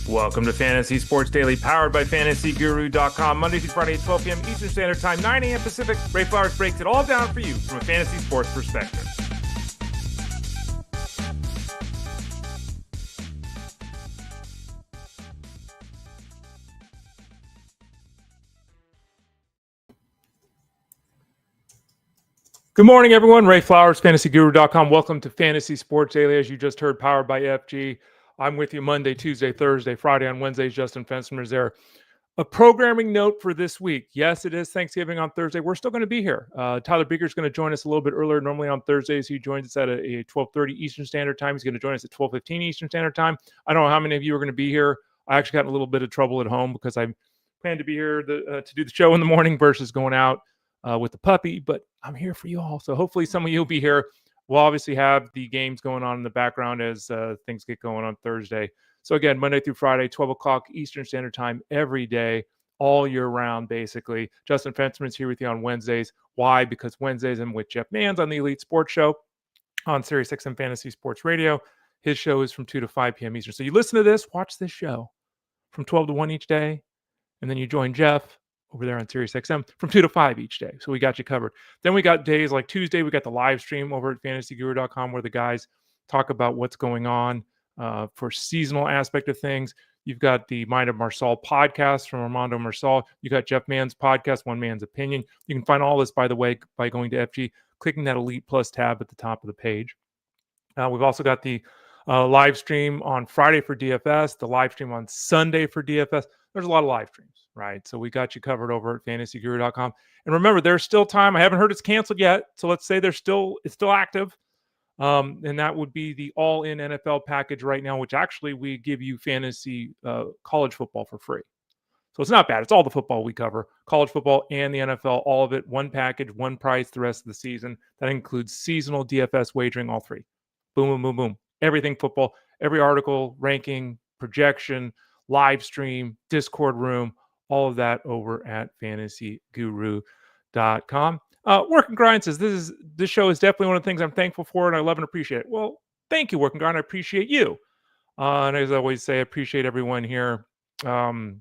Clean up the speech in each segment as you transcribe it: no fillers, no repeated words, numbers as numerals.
Welcome to Fantasy Sports Daily, powered by FantasyGuru.com. Monday through Friday at 12 p.m. Eastern Standard Time, 9 a.m. Pacific. Ray Flowers breaks it all down for you from a fantasy sports perspective. Good morning, everyone. Ray Flowers, FantasyGuru.com. Welcome to Fantasy Sports Daily, as you just heard, powered by FG. I'm with you Monday, Tuesday, Thursday, Friday. On Wednesdays, Justin Fensterman is there. A programming note for this week. Yes, it is Thanksgiving on Thursday. We're still going to be here. Tyler Bigger is going to join us a little bit earlier. Normally on Thursdays, he joins us at a 12:30 Eastern Standard Time. He's going to join us at 12:15 Eastern Standard Time. I don't know how many of you are going to be here. I actually got in a little bit of trouble at home because I planned to be here to do the show in the morning versus going out with the puppy, but I'm here for you all. So hopefully some of you will be here. We'll obviously have the games going on in the background as things get going on Thursday. So again, Monday through Friday, 12 o'clock Eastern Standard Time every day, all year round, basically. Justin Fensterman's here with you on Wednesdays. Why? Because Wednesdays I'm with Jeff Manns on the Elite Sports Show on Sirius XM Fantasy Sports Radio. His show is from 2 to 5 p.m. Eastern. So you listen to this, watch this show from 12 to 1 each day, and then you join Jeff over there on Sirius XM from 2 to 5 each day. So we got you covered. Then we got days like Tuesday, we got the live stream over at fantasyguru.com where the guys talk about what's going on for seasonal aspect of things. You've got the Mind of Marsaul podcast from Armando Marsaul. You got Jeff Mann's podcast, One Man's Opinion. You can find all this, by the way, by going to FG, clicking that Elite Plus tab at the top of the page. We've also got the live stream on Friday for DFS, the live stream on Sunday for DFS. There's a lot of live streams, right? So we got you covered over at fantasyguru.com. And remember, there's still time. I haven't heard it's canceled yet. So let's say it's still active. And that would be the all-in NFL package right now, which actually we give you fantasy college football for free. So it's not bad. It's all the football we cover, college football and the NFL, all of it, one package, one price the rest of the season. That includes seasonal DFS wagering, all three. Boom, boom, boom, boom. Everything football, every article, ranking, projection, live stream, Discord room, all of that over at fantasyguru.com. Work and Grind says, this show is definitely one of the things I'm thankful for and I love and appreciate it. Well, thank you, Work and Grind. I appreciate you. And as I always say, I appreciate everyone here. I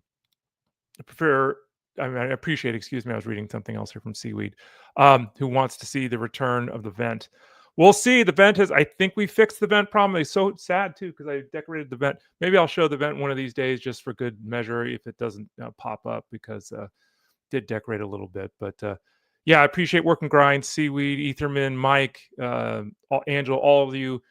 appreciate, excuse me, I was reading something else here from Seaweed, who wants to see the return of the vent. We'll see. The vent I think we fixed the vent problem. It's so sad too because I decorated the vent. Maybe I'll show the vent one of these days just for good measure if it doesn't pop up because did decorate a little bit. But yeah, I appreciate Work and Grind, Seaweed, Etherman, Mike, Angela, all of you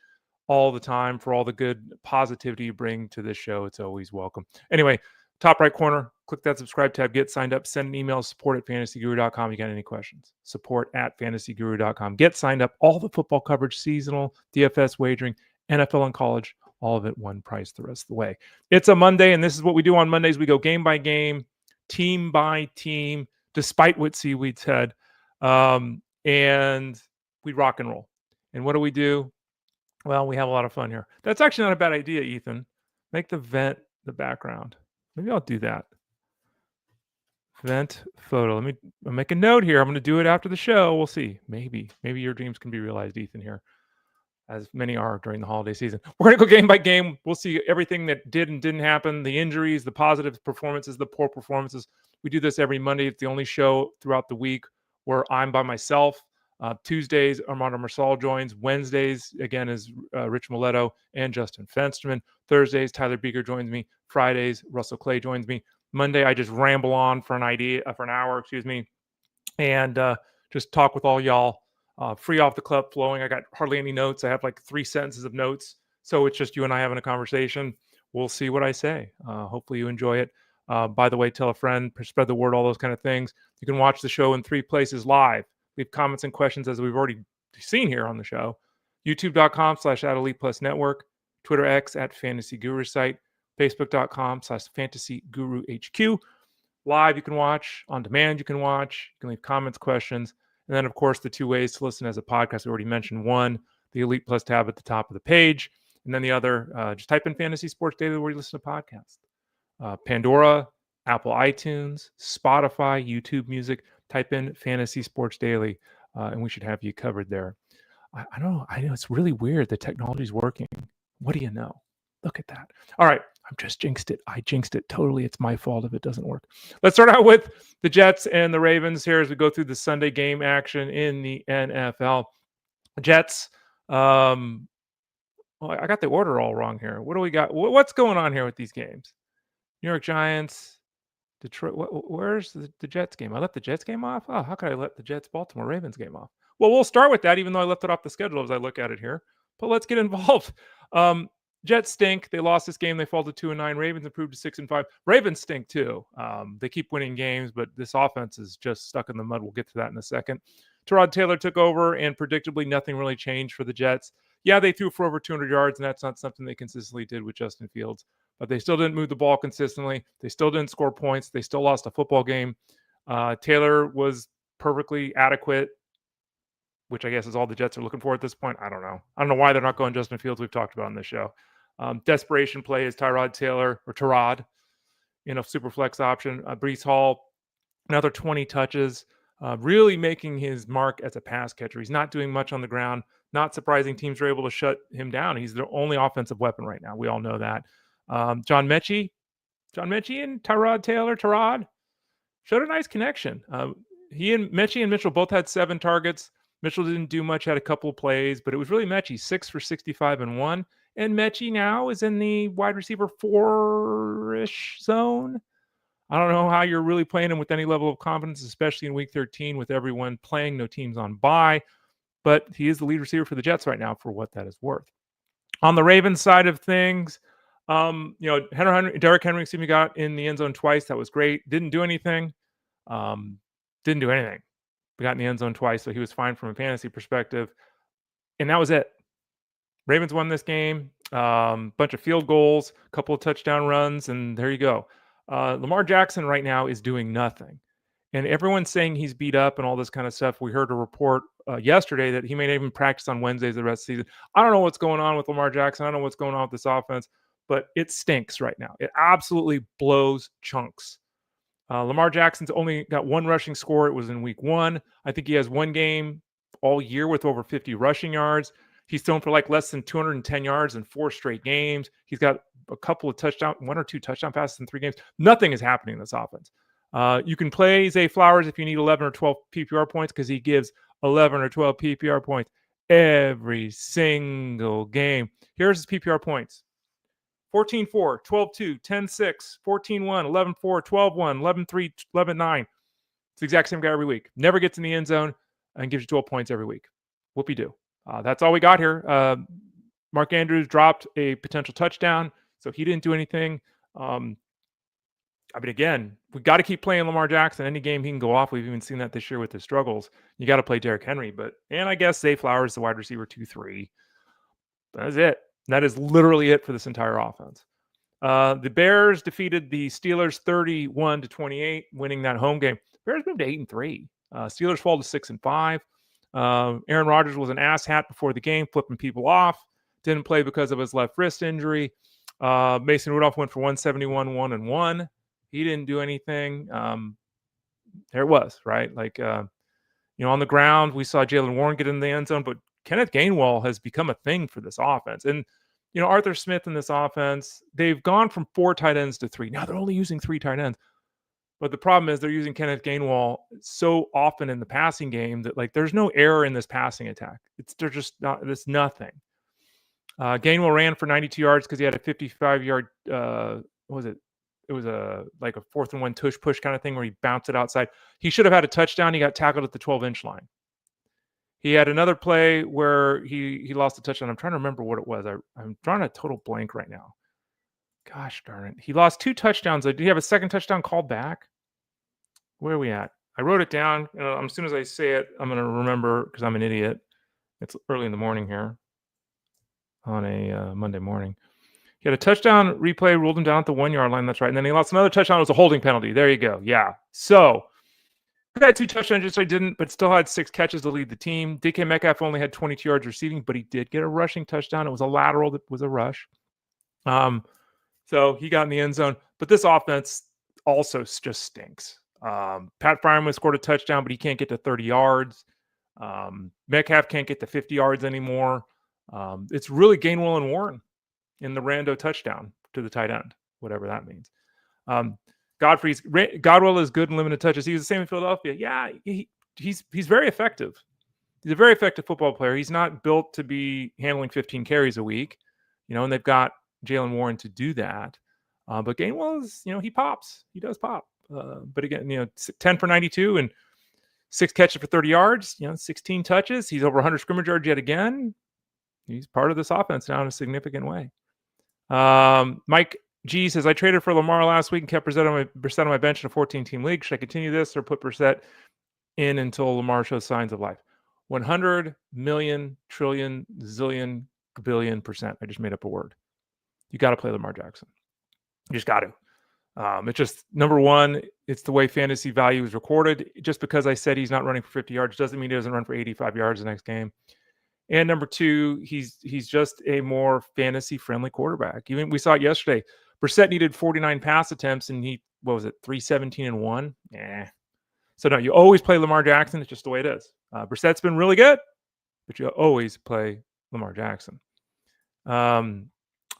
all the time for all the good positivity you bring to this show. It's always welcome. Anyway, top right corner, click that subscribe tab, get signed up, send an email, support at fantasyguru.com. You got any questions? Support at fantasyguru.com. Get signed up. All the football coverage, seasonal, DFS wagering, NFL and college, all of it one price the rest of the way. It's a Monday, and this is what we do on Mondays. We go game by game, team by team, despite what Seaweed said, and we rock and roll. And what do? Well, we have a lot of fun here. That's actually not a bad idea, Ethan. Make the vent the background. Maybe I'll do that. Vent photo. I'll make a note here. I'm going to do it after the show. We'll see. Maybe your dreams can be realized, Ethan, here, as many are during the holiday season. We're going to go game by game. We'll see everything that did and didn't happen, the injuries, the positive performances, the poor performances. We do this every Monday. It's the only show throughout the week where I'm by myself. Tuesdays, Armando Marsaul joins. Wednesdays, again, is Rich Miletto and Justin Fensterman. Thursdays, Tyler Beaker joins me. Fridays, Russell Clay joins me. Monday, I just ramble on for an hour, and just talk with all y'all. Free off the cuff, flowing. I got hardly any notes. I have like 3 sentences of notes. So it's just you and I having a conversation. We'll see what I say. Hopefully you enjoy it. By the way, tell a friend, spread the word, all those kind of things. You can watch the show in 3 places live. Leave comments and questions as we've already seen here on the show. YouTube.com/@ElitePlusNetwork, Twitter X @FantasyGuruSite, Facebook.com/FantasyGuruHQ. Live, you can watch. On demand, you can watch. You can leave comments, questions. And then, of course, the 2 ways to listen as a podcast. We already mentioned one, the Elite Plus tab at the top of the page. And then the other, just type in Fantasy Sports Daily where you listen to podcasts. Pandora, Apple iTunes, Spotify, YouTube Music. Type in Fantasy Sports Daily, and we should have you covered there. I don't know. I know it's really weird. The technology's working. What do you know? Look at that. All right. I'm just jinxed it. I jinxed it totally. It's my fault if it doesn't work. Let's start out with the Jets and the Ravens here as we go through the Sunday game action in the NFL. Jets. Well, I got the order all wrong here. What do we got? What's going on here with these games? New York Giants, Detroit. Where's the Jets game? I left the Jets game off. Oh, how could I let the Jets Baltimore Ravens game off? Well, we'll start with that, even though I left it off the schedule as I look at it here. But let's get involved. Jets stink. They lost this game. They fall to 2-9. Ravens improved to 6-5. Ravens stink too. They keep winning games, but this offense is just stuck in the mud. We'll get to that in a second. Tyrod Taylor took over, and predictably, nothing really changed for the Jets. Yeah, they threw for over 200 yards, and that's not something they consistently did with Justin Fields. But they still didn't move the ball consistently. They still didn't score points. They still lost a football game. Taylor was perfectly adequate, which I guess is all the Jets are looking for at this point. I don't know. I don't know why they're not going Justin Fields. We've talked about on this show. Desperation play is Tyrod Taylor, or Tyrod, super flex option. Breece Hall, another 20 touches, really making his mark as a pass catcher. He's not doing much on the ground. Not surprising teams are able to shut him down. He's their only offensive weapon right now. We all know that. John Mechie and Tyrod showed a nice connection. He and Mechie and Mitchell both had 7 targets. Mitchell didn't do much, had a couple of plays, but it was really Mechie, 6 for 65 and 1. And Mechie now is in the wide receiver 4-ish zone. I don't know how you're really playing him with any level of confidence, especially in week 13 with everyone playing, no teams on bye. But he is the lead receiver for the Jets right now for what that is worth. On the Ravens side of things, Derrick Henry, got in the end zone twice. That was great. Didn't do anything. We got in the end zone twice, so he was fine from a fantasy perspective. And that was it. Ravens won this game. Bunch of field goals, a couple of touchdown runs, and there you go. Lamar Jackson right now is doing nothing. And everyone's saying he's beat up and all this kind of stuff. We heard a report yesterday that he may even practice on Wednesdays the rest of the season. I don't know what's going on with Lamar Jackson. I don't know what's going on with this offense, but it stinks right now. It absolutely blows chunks. Lamar Jackson's only got 1 rushing score. It was in week 1. I think he has 1 game all year with over 50 rushing yards. He's thrown for less than 210 yards in 4 straight games. He's got a couple of 1 or 2 touchdown passes in 3 games. Nothing is happening in this offense. You can play Zay Flowers if you need 11 or 12 PPR points because he gives 11 or 12 PPR points every single game. Here's his PPR points. 14-4, 12-2, 10-6, 14-1, 11-4, 12-1, 11-3, 11-9. It's the exact same guy every week. Never gets in the end zone and gives you 12 points every week. Whoopie-doo. That's all we got here. Mark Andrews dropped a potential touchdown, so he didn't do anything. Again, we got to keep playing Lamar Jackson. Any game he can go off. We've even seen that this year with his struggles. You got to play Derrick Henry, and I guess Zay Flowers, the wide receiver 2-3. That's it. That is literally it for this entire offense. The Bears defeated the Steelers 31-28, winning that home game. Bears moved to 8-3. Steelers fall to 6-5. Aaron Rodgers was an asshat before the game, flipping people off. Didn't play because of his left wrist injury. Mason Rudolph went for 171, 1-1. He didn't do anything. There it was, right? On the ground, we saw Jaylen Warren get in the end zone, but Kenneth Gainwell has become a thing for this offense. And, Arthur Smith in this offense, they've gone from 4 tight ends to 3. Now they're only using 3 tight ends. But the problem is they're using Kenneth Gainwell so often in the passing game that there's no error in this passing attack. It's nothing. Gainwell ran for 92 yards because he had a 55-yard, what was it? It was a 4th and 1 tush push kind of thing where he bounced it outside. He should have had a touchdown. He got tackled at the 12-inch line. He had another play where he lost a touchdown. I'm trying to remember what it was. I'm drawing a total blank right now. Gosh darn it. He lost 2 touchdowns. Did he have a second touchdown called back? Where are we at? I wrote it down. As soon as I say it, I'm going to remember because I'm an idiot. It's early in the morning here on a Monday morning. He had a touchdown replay, ruled him down at the 1-yard line. That's right. And then he lost another touchdown. It was a holding penalty. There you go. Yeah. So he had 2 touchdowns, just so he didn't, but still had 6 catches to lead the team. DK Metcalf only had 22 yards receiving, but he did get a rushing touchdown. It was a lateral that was a rush. So he got in the end zone. But this offense also just stinks. Pat Freiermuth scored a touchdown, but he can't get to 30 yards. Metcalf can't get to 50 yards anymore. It's really Gainwell and Warren in the rando touchdown to the tight end, whatever that means. Godwell is good in limited touches. He was the same in Philadelphia. Yeah, he's very effective. He's a very effective football player. He's not built to be handling 15 carries a week, and they've got Jaylen Warren to do that. But Gainwell is, he pops. He does pop. But again, 10 for 92 and 6 catches for 30 yards, 16 touches. He's over 100 scrimmage yards yet again. He's part of this offense now in a significant way. Mike G says, I traded for Lamar last week and kept Brissett on my bench in a 14-team league. Should I continue this or put Brissett in until Lamar shows signs of life? 100 million, trillion, zillion, billion %. I just made up a word. You got to play Lamar Jackson. You just got to. It's just, number one, it's the way fantasy value is recorded. Just because I said he's not running for 50 yards doesn't mean he doesn't run for 85 yards the next game. And number two, he's just a more fantasy-friendly quarterback. Even we saw it yesterday. Brissett needed 49 pass attempts, and he, 317 and 1? So no, you always play Lamar Jackson. It's just the way it is. Brissett's been really good, but you always play Lamar Jackson. On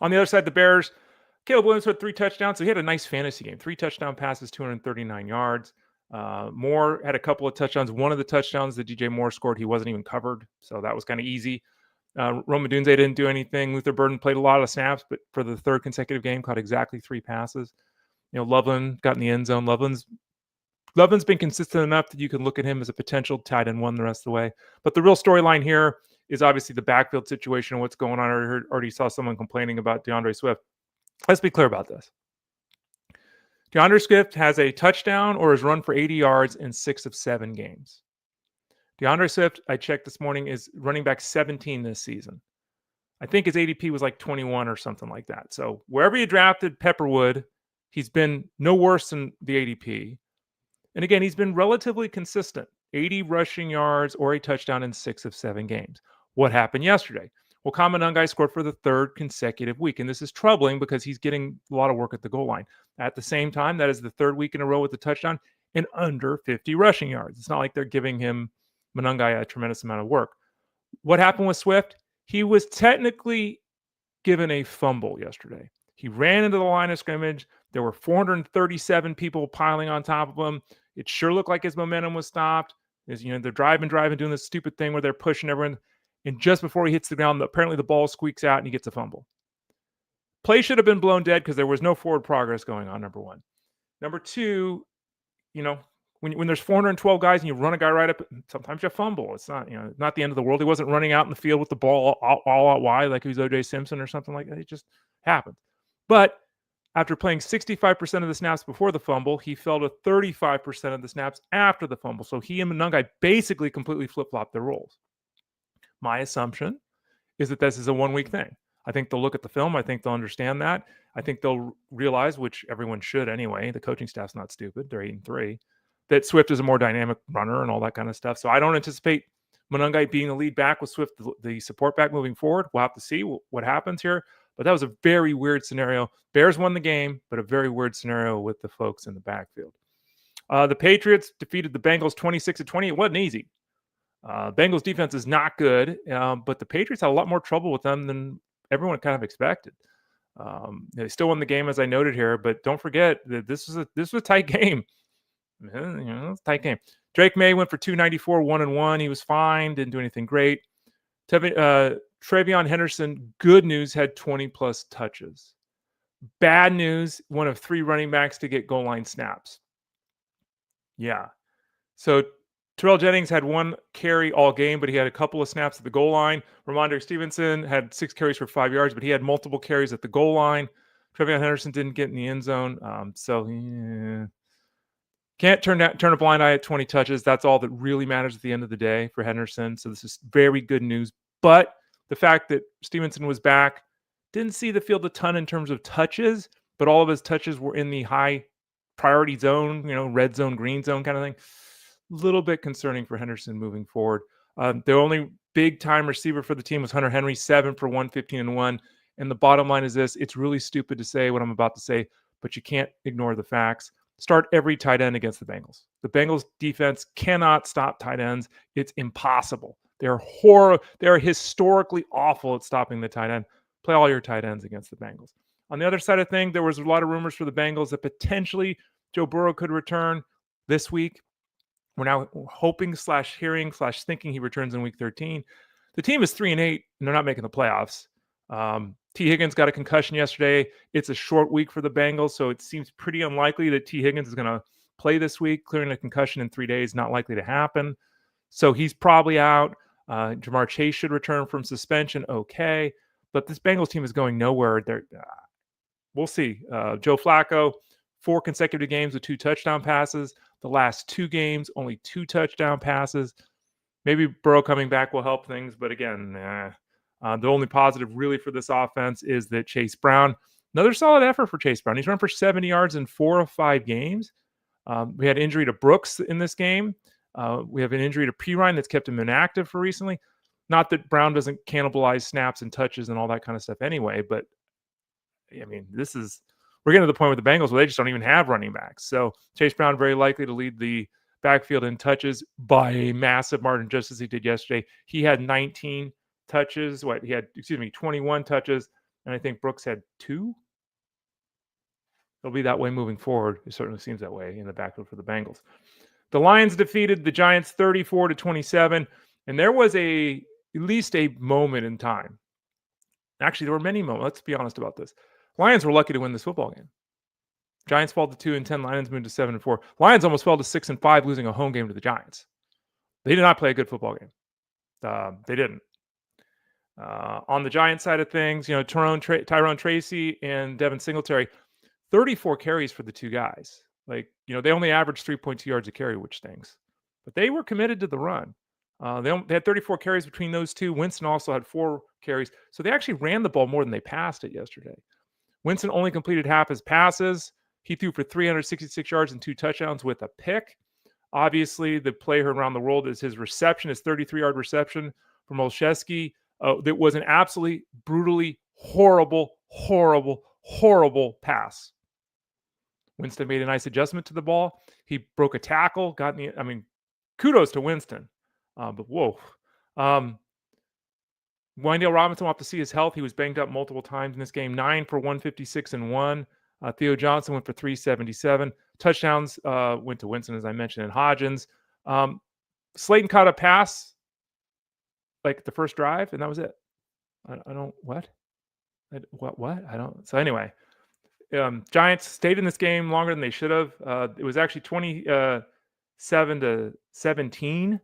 the other side, the Bears, Caleb Williams had 3 touchdowns, so he had a nice fantasy game. 3 touchdown passes, 239 yards. Moore had a couple of touchdowns. One of the touchdowns that DJ Moore scored, he wasn't even covered, so that was kind of easy. Rome Odunze didn't do anything. Luther Burden played a lot of snaps, but for the 3rd consecutive game, caught exactly 3 passes. Loveland got in the end zone. Loveland's been consistent enough that you can look at him as a potential tight end 1 the rest of the way. But the real storyline here is obviously the backfield situation and what's going on. I already saw someone complaining about DeAndre Swift. Let's be clear about this. DeAndre Swift has a touchdown or has run for 80 yards in 6 of 7 games. DeAndre Swift, I checked this morning, is running back 17 this season. I think his ADP was like 21 or something like that. So wherever you drafted Pepperwood, he's been no worse than the ADP. And again, he's been relatively consistent. 80 rushing yards or a touchdown in 6 of 7 games. What happened yesterday? Well, Kamanungai scored for the 3rd consecutive week. And this is troubling because he's getting a lot of work at the goal line. At the same time, that is the 3rd week in a row with a touchdown and under 50 rushing yards. It's not like they're giving him Manungai a tremendous amount of work. What happened with Swift? He was technically given a fumble yesterday. He ran into the line of scrimmage. There were 437 people piling on top of him. It sure looked like his momentum was stopped. They're driving, doing this stupid thing where they're pushing everyone. And just before he hits the ground, apparently the ball squeaks out and he gets a fumble. Play should have been blown dead because there was no forward progress going on, number one. Number two, when there's 412 guys and you run a guy right up, sometimes you fumble. It's not, not the end of the world. He wasn't running out in the field with the ball all out wide like he was O.J. Simpson or something like that. It just happened. But after playing 65% of the snaps before the fumble, he fell to 35% of the snaps after the fumble. So he and Manungai basically completely flip-flopped their roles. My assumption is that this is a one-week thing. I think they'll look at the film. I think they'll understand that. I think they'll realize, which everyone should anyway, the coaching staff's not stupid. They're 8-3. That Swift is a more dynamic runner and all that kind of stuff. So I don't anticipate Manungai being the lead back with Swift, the support back moving forward. We'll have to see what happens here. But that was a very weird scenario. Bears won the game, but a very weird scenario with the folks in the backfield. The Patriots defeated the Bengals 26-20. It wasn't easy. Bengals defense is not good, but the Patriots had a lot more trouble with them than everyone kind of expected. They still won the game, as I noted here, but don't forget that this was a tight game. It's a tight game. Drake May went for 294, 1-1. He was fine, didn't do anything great. Travion Henderson, good news, had 20-plus touches. Bad news, one of 3 running backs to get goal line snaps. Yeah. So Terrell Jennings had 1 carry all game, but he had a couple of snaps at the goal line. Ramondre Stevenson had 6 carries for 5 yards, but he had multiple carries at the goal line. Travion Henderson didn't get in the end zone. Can't turn a blind eye at 20 touches. That's all that really matters at the end of the day for Henderson. So this is very good news. But the fact that Stevenson was back, didn't see the field a ton in terms of touches, but all of his touches were in the high priority zone, red zone, green zone kind of thing. A little bit concerning for Henderson moving forward. The only big-time receiver for the team was Hunter Henry, 7 for 115-1. And the bottom line is this. It's really stupid to say what I'm about to say, but you can't ignore the facts. start every tight end against the Bengals. The Bengals defense cannot stop tight ends. It's impossible. They're historically awful at stopping the tight end. Play all your tight ends against the Bengals. On the other side of things, there was a lot of rumors for the Bengals that potentially Joe Burrow could return this week. We're now hoping / hearing / thinking he returns in week 13. The team is 3-8, and they're not making the playoffs. T. Higgins got a concussion yesterday. It's a short week for the Bengals, so it seems pretty unlikely that T. Higgins is going to play this week. Clearing a concussion in 3 days, not likely to happen. So he's probably out. Jamar Chase should return from suspension. Okay. But this Bengals team is going nowhere. We'll see. Joe Flacco, 4 consecutive games with 2 touchdown passes. The last 2 games, only 2 touchdown passes. Maybe Burrow coming back will help things, but again, the only positive really for this offense is that Chase Brown, another solid effort for Chase Brown. He's run for 70 yards in 4 of 5 games. We had injury to Brooks in this game. We have an injury to Pirine that's kept him inactive for recently. Not that Brown doesn't cannibalize snaps and touches and all that kind of stuff anyway, but I mean, we're getting to the point with the Bengals where they just don't even have running backs. So Chase Brown very likely to lead the backfield in touches by a massive margin, just as he did yesterday. He had 19 touches. 21 touches, and I think Brooks had 2. It'll be that way moving forward. It certainly seems that way in the backfield for the Bengals. The Lions defeated the Giants 34-27, and there was at least a moment in time. Actually, there were many moments. Let's be honest about this. Lions were lucky to win this football game. Giants fell to 2-10. Lions moved to 7-4. Lions almost fell to 6-5, losing a home game to the Giants. They did not play a good football game. They didn't. On the Giants side of things, Tyrone Tracy and Devin Singletary, 34 carries for the 2 guys. They only averaged 3.2 yards a carry, which stinks. But they were committed to the run. They had 34 carries between those 2. Winston also had 4 carries. So they actually ran the ball more than they passed it yesterday. Winston only completed half his passes. He threw for 366 yards and 2 touchdowns with a pick. Obviously, the play heard around the world is his reception, his 33-yard reception from Olszewski. That was an absolutely brutally horrible pass. Winston made a nice adjustment to the ball. He broke a tackle, kudos to Winston. But whoa. Wandale Robinson will have to see his health. He was banged up multiple times in this game. 9 for 156 and 1. Theo Johnson went for 377. Touchdowns went to Winston, as I mentioned, and Hodgins. Slayton caught a pass the first drive, and that was it. So anyway, Giants stayed in this game longer than they should have. It was actually 27-17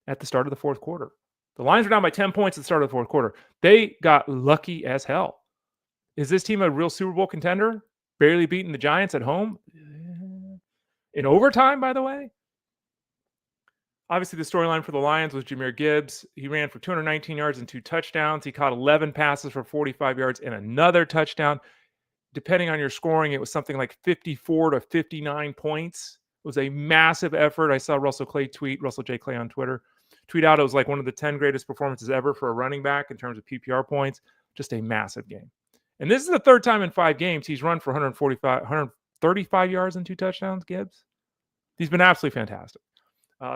at the start of the fourth quarter. The Lions were down by 10 points at the start of the fourth quarter. They got lucky as hell. Is this team a real Super Bowl contender? Barely beating the Giants at home? In overtime, by the way? Obviously, the storyline for the Lions was Jahmyr Gibbs. He ran for 219 yards and 2 touchdowns. He caught 11 passes for 45 yards and another touchdown. Depending on your scoring, it was something like 54 to 59 points. It was a massive effort. I saw Russell J. Clay on Twitter, tweet out it was like one of the 10 greatest performances ever for a running back in terms of PPR points. Just a massive game. And this is the 3rd time in 5 games he's run for 135 yards and 2 touchdowns, Gibbs. He's been absolutely fantastic.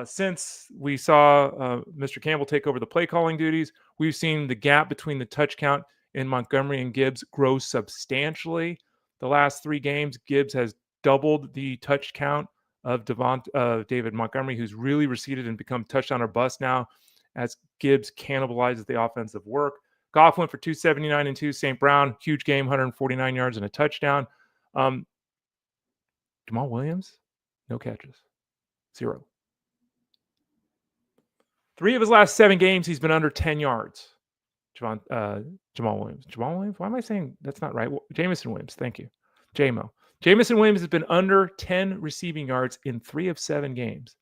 Since we saw Mr. Campbell take over the play calling duties, we've seen the gap between the touch count in Montgomery and Gibbs grow substantially. The last 3 games, Gibbs has doubled the touch count of David Montgomery, who's really receded and become touchdown or bust now as Gibbs cannibalizes the offensive work. Goff went for 279 and 2. St. Brown, huge game, 149 yards and a touchdown. Jamal Williams, no catches. 0. 3 of his last 7 games, he's been under 10 yards. Jamal Williams. Jamal Williams? Why am I saying that's not right? Jamison Williams. Thank you. JMO. Jamison Williams has been under 10 receiving yards in 3 of 7 games.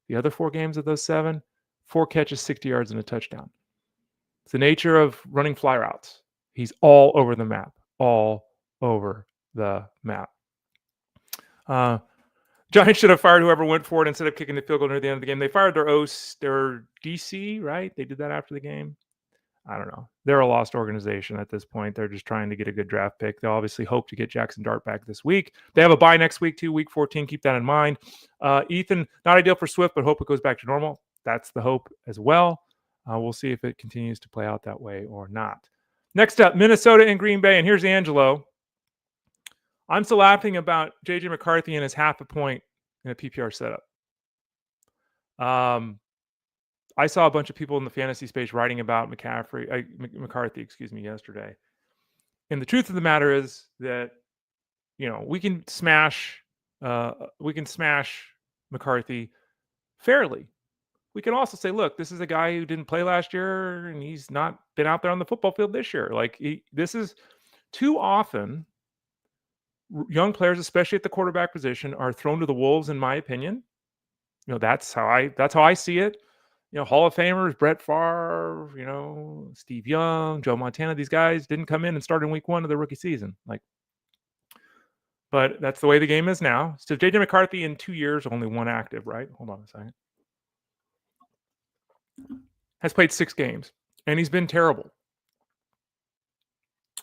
The other 4 games of those 7, 4 catches, 60 yards, and a touchdown. It's the nature of running fly routes. He's all over the map. All over the map. Giants should have fired whoever went for it instead of kicking the field goal near the end of the game. They fired their DC, right? They did that after the game. I don't know. They're a lost organization at this point. They're just trying to get a good draft pick. They'll obviously hope to get Jackson Dart back this week. They have a bye next week too, week 14. Keep that in mind. Ethan, not ideal for Swift, but hope it goes back to normal. That's the hope as well. We'll see if it continues to play out that way or not. Next up, Minnesota and Green Bay. And here's Angelo. I'm still laughing about J.J. McCarthy and his half a point in a PPR setup. I saw a bunch of people in the fantasy space writing about McCarthy, yesterday. And the truth of the matter is that, we can smash McCarthy fairly. We can also say, look, this is a guy who didn't play last year and he's not been out there on the football field this year. This is too often young players, especially at the quarterback position, are thrown to the wolves, in my opinion. That's how I see it. Hall of Famers, Brett Favre, Steve Young, Joe Montana, these guys didn't come in and start in week 1 of their rookie season. But that's the way the game is now. So J.J. McCarthy in 2 years, only one active, right? Hold on a second. Has played 6 games, and he's been terrible.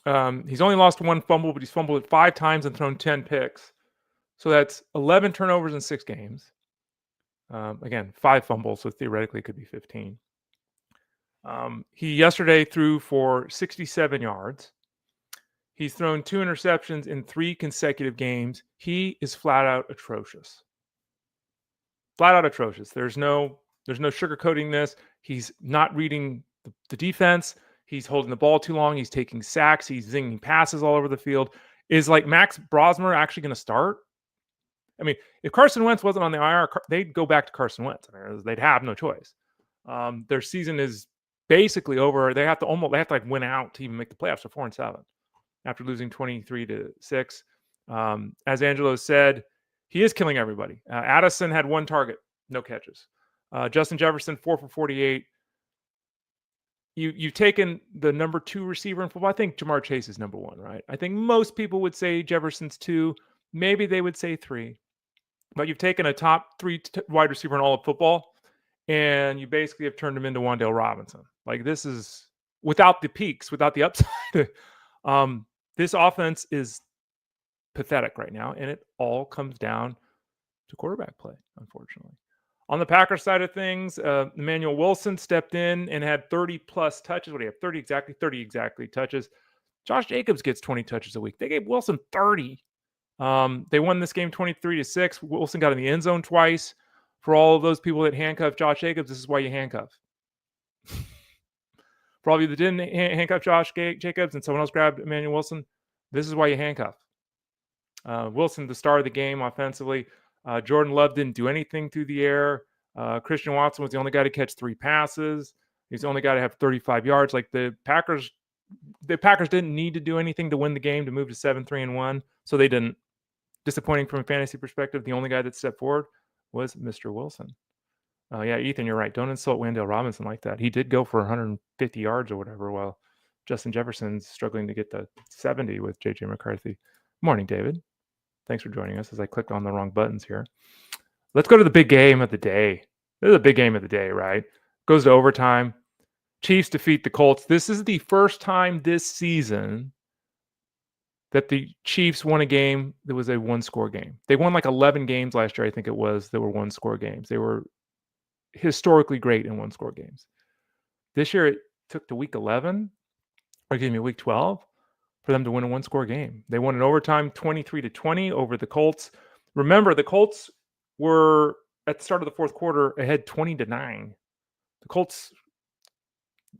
He's only lost 1 fumble, but he's fumbled it 5 times and thrown 10 picks. So that's 11 turnovers in 6 games. Again, 5 fumbles, so theoretically it could be 15. He yesterday threw for 67 yards. He's thrown 2 interceptions in 3 consecutive games. He is flat out atrocious. Flat out atrocious. There's no sugarcoating this. He's not reading the defense. He's holding the ball too long. He's taking sacks. He's zinging passes all over the field. Is Max Brosmer actually going to start? I mean, if Carson Wentz wasn't on the IR, they'd go back to Carson Wentz. They'd have no choice. Their season is basically over. They have to win out to even make the playoffs. So 4-7 after losing 23-6. As Angelo said, he is killing everybody. Addison had 1 target, no catches. Justin Jefferson 4 for 48. You've taken the number 2 receiver in football. I think Jamar Chase is number 1, right? I think most people would say Jefferson's 2. Maybe they would say 3. But you've taken a top 3 wide receiver in all of football, and you basically have turned him into Wan'Dale Robinson. This is without the peaks, without the upside. This offense is pathetic right now, and it all comes down to quarterback play, unfortunately. On the Packers side of things, Emmanuel Wilson stepped in and had 30-plus touches. What do you have? 30 exactly touches. Josh Jacobs gets 20 touches a week. They gave Wilson 30. They won this game 23-6. Wilson got in the end zone twice. For all of those people that handcuff Josh Jacobs, this is why you handcuff. For all of you that didn't handcuff Josh Jacobs and someone else grabbed Emmanuel Wilson, this is why you handcuff. Wilson, the star of the game offensively. Jordan Love didn't do anything through the air. Christian Watson was the only guy to catch 3 passes. He's the only guy to have 35 yards. The Packers didn't need to do anything to win the game to move to 7-3-1, so they didn't. Disappointing from a fantasy perspective. The only guy that stepped forward was Mr. Wilson. Yeah, Ethan, you're right. Don't insult Wan'Dale Robinson like that. He did go for 150 yards or whatever, while Justin Jefferson's struggling to get to 70 with J.J. McCarthy. Morning, David. Thanks for joining us as I clicked on the wrong buttons here. Let's go to the big game of the day. This is a big game of the day, right? Goes to overtime. Chiefs defeat the Colts. This is the first time this season that the Chiefs won a game that was a 1-score game. They won 11 games last year, I think it was, that were 1-score games. They were historically great in 1-score games. This year, it took to week 12 for them to win a 1-score game. They won in overtime 23-20 over the Colts. Remember, the Colts were, at the start of the fourth quarter, ahead 20-9. The Colts,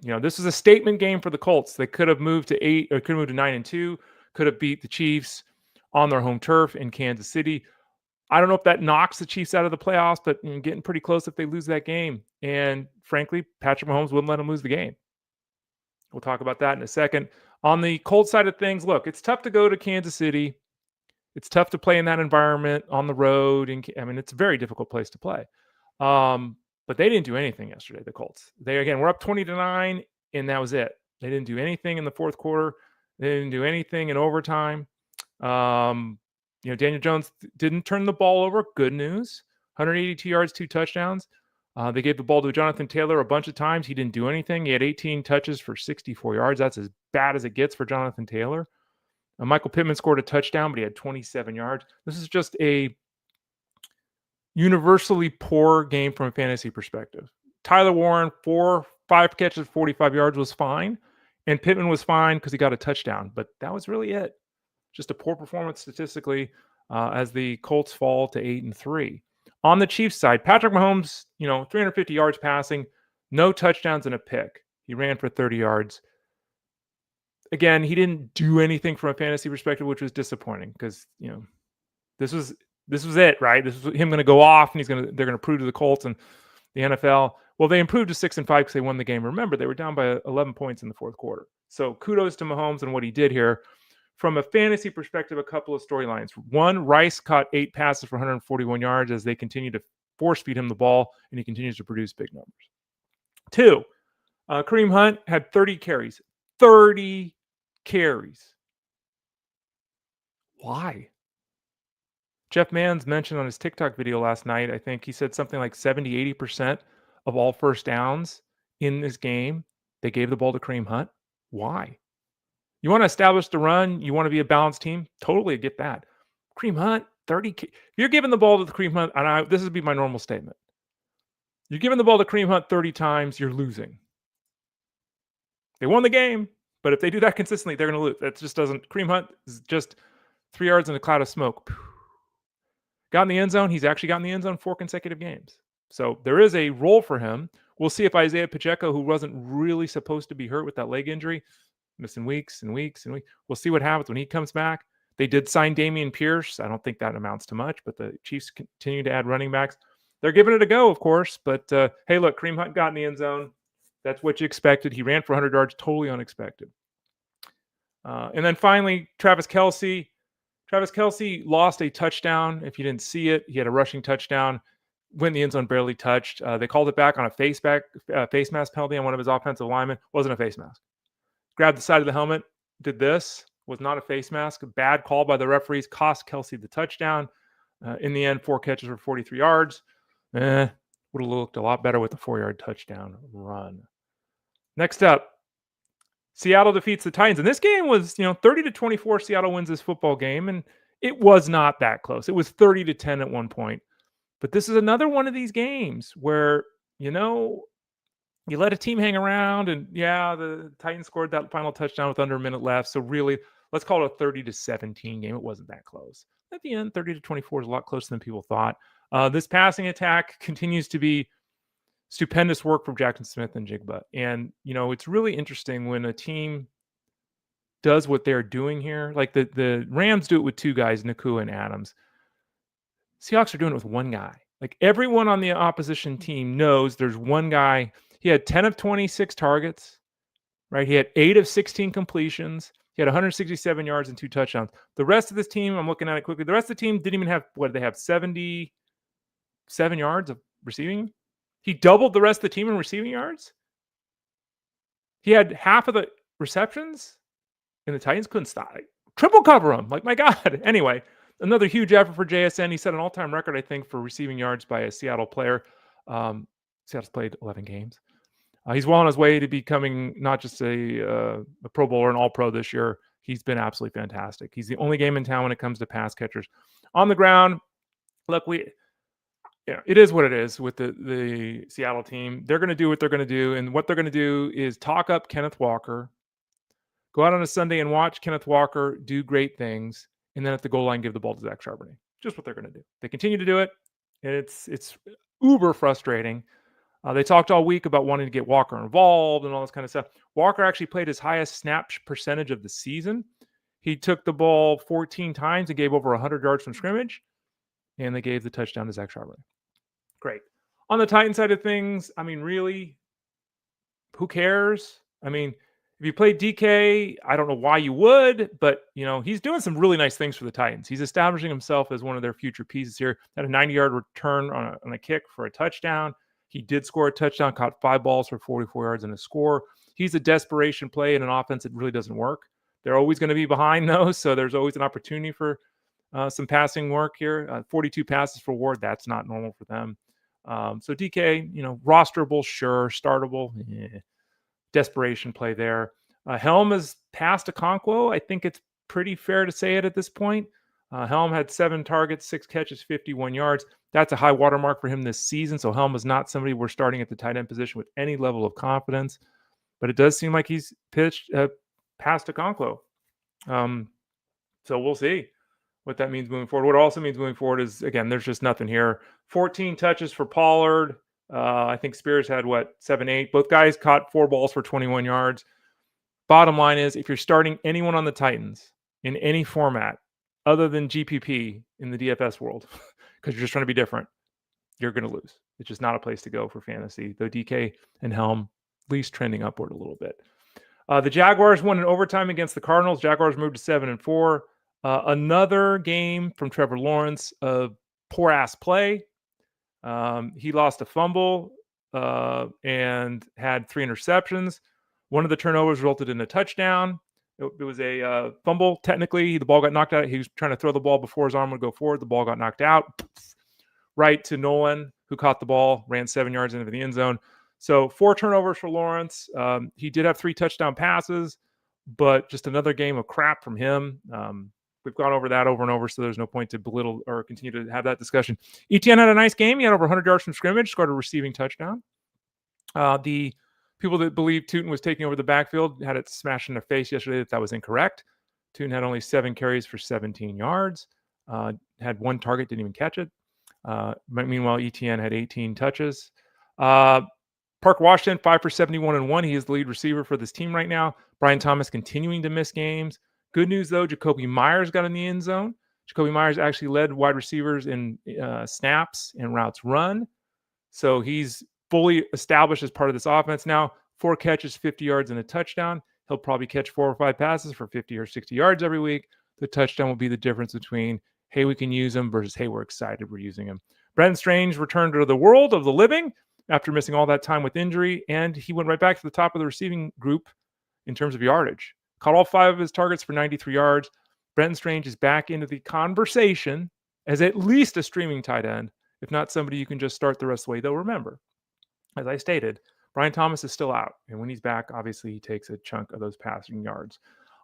this is a statement game for the Colts. They could have moved to 8, or could have moved to 9-2. Could have beat the Chiefs on their home turf in Kansas City. I don't know if that knocks the Chiefs out of the playoffs, but getting pretty close if they lose that game. And frankly, Patrick Mahomes wouldn't let them lose the game. We'll talk about that in a second. On the Colts side of things, look, it's tough to go to Kansas City. It's tough to play in that environment on the road. It's a very difficult place to play. But they didn't do anything yesterday, the Colts. They, again, were up 20-9, and that was it. They didn't do anything in the fourth quarter. They didn't do anything in overtime. Daniel Jones didn't turn the ball over. Good news. 182 yards, 2 touchdowns. They gave the ball to Jonathan Taylor a bunch of times. He didn't do anything. He had 18 touches for 64 yards. That's as bad as it gets for Jonathan Taylor. Michael Pittman scored a touchdown, but he had 27 yards. This is just a universally poor game from a fantasy perspective. Tyler Warren, 5 catches, 45 yards was fine. And Pittman was fine because he got a touchdown. But that was really it. Just a poor performance statistically as the Colts fall to 8-3. On the Chiefs side, Patrick Mahomes, 350 yards passing, no touchdowns and a pick. He ran for 30 yards. Again, he didn't do anything from a fantasy perspective, which was disappointing because, this was it, right? This was him going to go off and they're going to prove to the Colts and the NFL. Well, they improved to 6-5 because they won the game. Remember, they were down by 11 points in the fourth quarter. So kudos to Mahomes and what he did here. From a fantasy perspective, a couple of storylines. One, Rice caught 8 passes for 141 yards as they continue to force feed him the ball, and he continues to produce big numbers. 2, Kareem Hunt had 30 carries. 30 carries. Why? Jeff Manns mentioned on his TikTok video last night, I think he said something like 70-80% of all first downs in this game, they gave the ball to Kareem Hunt. Why? You want to establish the run, you want to be a balanced team, totally get that. Kareem Hunt, 30. If you're giving the ball to the Kareem Hunt, and this would be my normal statement. You're giving the ball to Kareem Hunt 30 times, you're losing. They won the game, but if they do that consistently, they're going to lose. That just doesn't. Kareem Hunt is just 3 yards in a cloud of smoke. Got in the end zone. He's actually gotten in the end zone 4 consecutive games. So there is a role for him. We'll see if Isaiah Pacheco, who wasn't really supposed to be hurt with that leg injury, missing weeks and weeks and weeks. We'll see what happens when he comes back. They did sign Dameon Pierce. I don't think that amounts to much, but the Chiefs continue to add running backs. They're giving it a go, of course. But, hey, look, Kareem Hunt got in the end zone. That's what you expected. He ran for 100 yards, totally unexpected. And then finally, Travis Kelce. Travis Kelce lost a touchdown. If you didn't see it, he had a rushing touchdown. Went in the end zone, barely touched. They called it back on a face mask penalty on one of his offensive linemen. Wasn't a face mask. Grabbed the side of the helmet, did this. Was not a face mask. A bad call by the referees. Cost Kelce the touchdown. In the end, 4 catches for 43 yards. Would have looked a lot better with the 4-yard touchdown run. Next up, Seattle defeats the Titans. And this game was, 30-24. Seattle wins this football game. And it was not that close. It was 30-10 at one point. But this is another one of these games where, you let a team hang around and, the Titans scored that final touchdown with under a minute left. So really, let's call it a 30-17 game. It wasn't that close. At the end, 30-24 is a lot closer than people thought. This passing attack continues to be stupendous work from Jackson Smith and Jigba. And, it's really interesting when a team does what they're doing here. Like the Rams do it with 2 guys, Nakua and Adams. Seahawks are doing it with 1 guy. Like everyone on the opposition team knows there's 1 guy. He had 10 of 26 targets, right? He had 8 of 16 completions. He had 167 yards and 2 touchdowns. The rest of this team, I'm looking at it quickly. The rest of the team didn't even have, what did they have? 77 yards of receiving. He doubled the rest of the team in receiving yards. He had half of the receptions, and the Titans couldn't stop. Triple cover him. Like, my God. Anyway, another huge effort for JSN. He set an all-time record, I think, for receiving yards by a Seattle player. Seattle's played 11 games. He's well on his way to becoming not just a Pro Bowler, an All-Pro this year. He's been absolutely fantastic. He's the only game in town when it comes to pass catchers. On the ground, look, it is what it is with the Seattle team. They're going to do what they're going to do, and what they're going to do is talk up Kenneth Walker, go out on a Sunday and watch Kenneth Walker do great things, and then at the goal line give the ball to Zach Charbonnet. Just what they're going to do. They continue to do it, and it's uber frustrating. They talked all week about wanting to get Walker involved and all this kind of stuff. Walker actually played his highest snap percentage of the season. He took the ball 14 times and gave over 100 yards from scrimmage, and they gave the touchdown to Zach Charbonnet. Great. On the Titan side of things, really, who cares? If you play DK, I don't know why you would, but, he's doing some really nice things for the Titans. He's establishing himself as one of their future pieces here. Had a 90-yard return on a kick for a touchdown. He did score a touchdown, caught 5 balls for 44 yards and a score. He's a desperation play in an offense that really doesn't work. They're always going to be behind those, so there's always an opportunity for some passing work here. 42 passes for Ward, that's not normal for them. So DK, rosterable, sure. Startable, desperation play there. Helm is past Okonkwo. I think it's pretty fair to say it at this point. Helm had 7 targets, 6 catches, 51 yards. That's a high watermark for him this season. So Helm is not somebody we're starting at the tight end position with any level of confidence. But it does seem like he's pitched past Okonkwo. So we'll see what that means moving forward. What it also means moving forward is, again, there's just nothing here. 14 touches for Pollard. I think Spears had 7, 8. Both guys caught 4 balls for 21 yards. Bottom line is, if you're starting anyone on the Titans in any format other than GPP in the DFS world, because you're just trying to be different, you're going to lose. It's just not a place to go for fantasy. Though DK and Helm at least trending upward a little bit. The Jaguars won in overtime against the Cardinals. Jaguars moved to 7-4. Another game from Trevor Lawrence of poor ass play. He lost a fumble and had 3 interceptions. One of the turnovers resulted in a touchdown. It was a fumble. Technically, the ball got knocked out. He was trying to throw the ball before his arm would go forward. The ball got knocked out. Right to Nolan, who caught the ball, ran 7 yards into the end zone. So 4 turnovers for Lawrence. He did have 3 touchdown passes, but just another game of crap from him. We've gone over that over and over, so there's no point to belittle or continue to have that discussion. Etienne had a nice game. He had over 100 yards from scrimmage, scored a receiving touchdown. The people that believe Tootin was taking over the backfield had it smashed in their face yesterday that was incorrect. Tootin had only 7 carries for 17 yards. Had 1 target, didn't even catch it. Meanwhile, Etienne had 18 touches. Park Washington, 5 for 71 and 1. He is the lead receiver for this team right now. Brian Thomas continuing to miss games. Good news, though, Jacoby Myers got in the end zone. Jacoby Myers actually led wide receivers in snaps and routes run. So he's fully established as part of this offense now. 4 catches, 50 yards, and a touchdown. He'll probably catch 4 or 5 passes for 50 or 60 yards every week. The touchdown will be the difference between, hey, we can use him versus, hey, we're excited we're using him. Brenton Strange returned to the world of the living after missing all that time with injury, and he went right back to the top of the receiving group in terms of yardage. Caught all 5 of his targets for 93 yards. Brenton Strange is back into the conversation as at least a streaming tight end, if not somebody you can just start the rest of the way. Though remember, as I stated, Brian Thomas is still out, and when he's back, obviously he takes a chunk of those passing yards.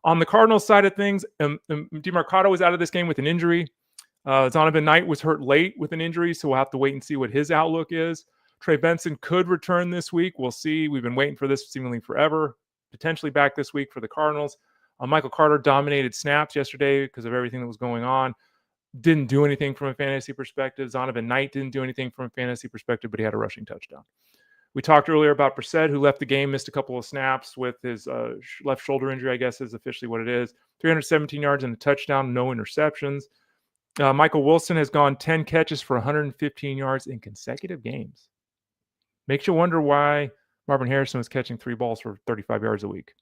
On the Cardinals side of things, DeMarcado was out of this game with an injury. Zonovan Knight was hurt late with an injury, so we'll have to wait and see what his outlook is. Trey Benson could return this week. We'll see. We've been waiting for this seemingly forever. Potentially back this week for the Cardinals. Michael Carter dominated snaps yesterday because of everything that was going on. Didn't do anything from a fantasy perspective. Zonovan Knight didn't do anything from a fantasy perspective, but he had a rushing touchdown. We talked earlier about Brissett, who left the game, missed a couple of snaps with his left shoulder injury, I guess is officially what it is. 317 yards and a touchdown, no interceptions. Michael Wilson has gone 10 catches for 115 yards in consecutive games. Makes you wonder why Marvin Harrison was catching 3 balls for 35 yards a week.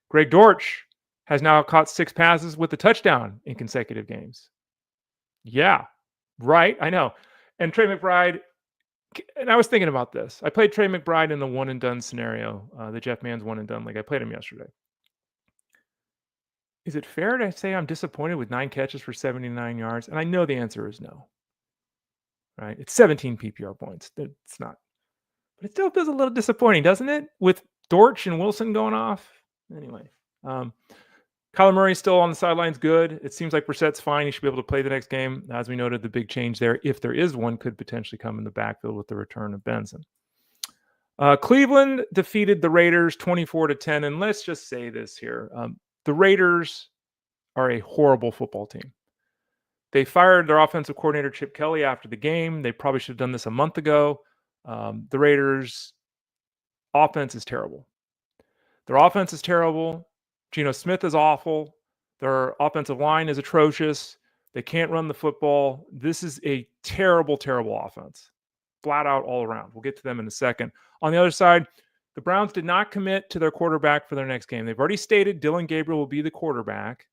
Greg Dortch has now caught 6 passes with a touchdown in consecutive games. Yeah, right. I know. And Trey McBride, and I was thinking about this. I played Trey McBride in the one and done scenario, the Jeff Mann's one and done league. I played him yesterday. Is it fair to say I'm disappointed with 9 catches for 79 yards? And I know the answer is no. Right? It's 17 PPR points. It's not. But it still feels a little disappointing, doesn't it? With Dortch and Wilson going off. Anyway. Kyler Murray's still on the sidelines good. It seems like Brissett's fine. He should be able to play the next game. As we noted, the big change there, if there is one, could potentially come in the backfield with the return of Benson. Cleveland defeated the Raiders 24-10. And let's just say this here. The Raiders are a horrible football team. They fired their offensive coordinator, Chip Kelly, after the game. They probably should have done this a month ago. The Raiders' offense is terrible. Their offense is terrible. Geno Smith is awful. Their offensive line is atrocious. They can't run the football. This is a terrible, terrible offense. Flat out all around. We'll get to them in a second. On the other side, the Browns did not commit to their quarterback for their next game. They've already stated Dylan Gabriel will be the quarterback